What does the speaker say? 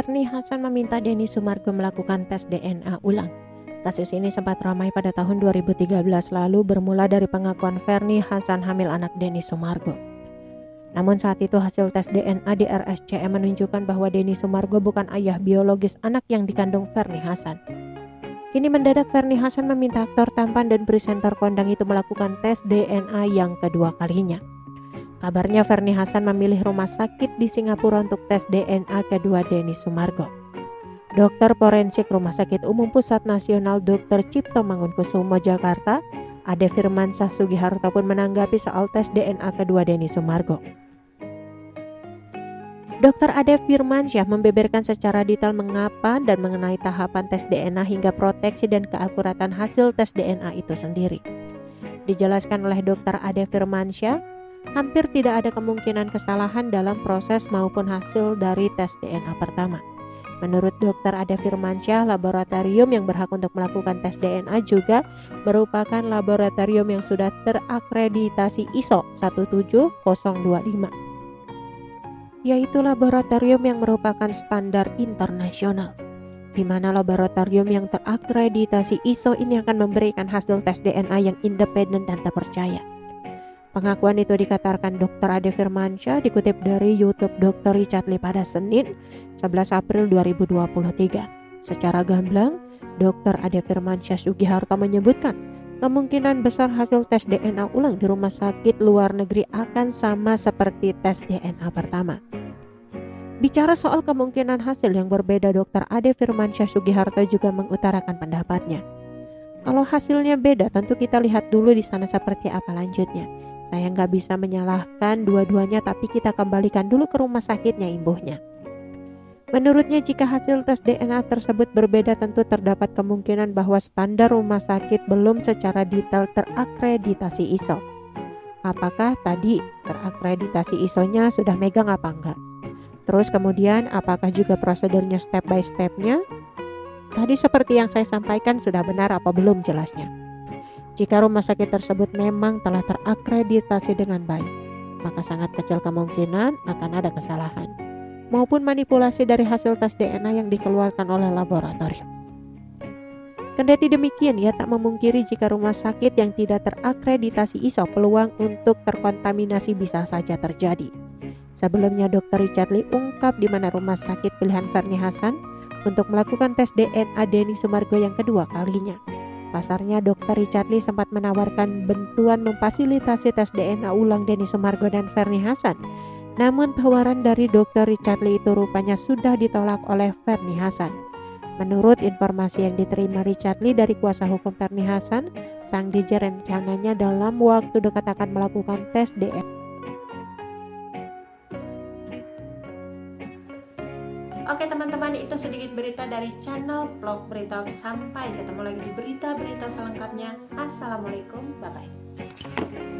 Ferny Hassan meminta Denny Sumargo melakukan tes DNA ulang. Kasus ini sempat ramai pada tahun 2013 lalu bermula dari pengakuan Ferny Hassan hamil anak Denny Sumargo. Namun saat itu hasil tes DNA di RSCM menunjukkan bahwa Denny Sumargo bukan ayah biologis anak yang dikandung Ferny Hassan. Kini mendadak Ferny Hassan meminta aktor tampan dan presenter kondang itu melakukan tes DNA yang kedua kalinya. Kabarnya Ferny Hassan memilih rumah sakit di Singapura untuk tes DNA kedua Denny Sumargo. Dokter forensik Rumah Sakit Umum Pusat Nasional Dr. Cipto Mangunkusumo Jakarta, Ade Firmansyah Sugiharto pun menanggapi soal tes DNA kedua Denny Sumargo. Dr. Ade Firmansyah membeberkan secara detail mengapa dan mengenai tahapan tes DNA hingga proteksi dan keakuratan hasil tes DNA itu sendiri. Dijelaskan oleh Dr. Ade Firmansyah, hampir tidak ada kemungkinan kesalahan dalam proses maupun hasil dari tes DNA pertama. Menurut Dr. Ade Firmansyah, laboratorium yang berhak untuk melakukan tes DNA juga merupakan laboratorium yang sudah terakreditasi ISO 17025, yaitu laboratorium yang merupakan standar internasional, di mana laboratorium yang terakreditasi ISO ini akan memberikan hasil tes DNA yang independen dan terpercaya. Pengakuan itu dikatakan Dr. Ade Firmansyah dikutip dari YouTube Dr. Richard Lee pada Senin 11 April 2023. Secara gamblang, Dr. Ade Firmansyah Sugiharto menyebutkan kemungkinan besar hasil tes DNA ulang di rumah sakit luar negeri akan sama seperti tes DNA pertama. Bicara soal kemungkinan hasil yang berbeda, Dr. Ade Firmansyah Sugiharto juga mengutarakan pendapatnya. Kalau hasilnya beda, tentu kita lihat dulu di sana seperti apa lanjutnya. Saya nggak bisa menyalahkan dua-duanya, tapi kita kembalikan dulu ke rumah sakitnya, imbuhnya. Menurutnya, jika hasil tes DNA tersebut berbeda, tentu terdapat kemungkinan bahwa standar rumah sakit belum secara detail terakreditasi ISO. Apakah tadi terakreditasi ISO-nya sudah megang apa enggak? Terus kemudian, apakah juga prosedurnya step by step-nya? Tadi seperti yang saya sampaikan sudah benar apa belum jelasnya? Jika rumah sakit tersebut memang telah terakreditasi dengan baik, maka sangat kecil kemungkinan akan ada kesalahan maupun manipulasi dari hasil tes DNA yang dikeluarkan oleh laboratorium. Kendati demikian, ia tak memungkiri jika rumah sakit yang tidak terakreditasi ISO, peluang untuk terkontaminasi bisa saja terjadi. Sebelumnya, Dr. Richard Lee ungkap di mana rumah sakit pilihan Ferny Hassan untuk melakukan tes DNA Denny Sumargo yang kedua kalinya. Pasarnya, Dr. Richard Lee sempat menawarkan bantuan memfasilitasi tes DNA ulang Denny Sumargo dan Ferny Hassan. Namun tawaran dari Dr. Richard Lee itu rupanya sudah ditolak oleh Ferny Hassan. Menurut informasi yang diterima Richard Lee dari kuasa hukum Ferny Hassan, sang DJ rencananya dalam waktu dekat akan melakukan tes DNA. Oke teman-teman, itu sedikit berita dari channel Vlog Berita. Sampai ketemu lagi di berita-berita selengkapnya. Assalamualaikum, bye-bye.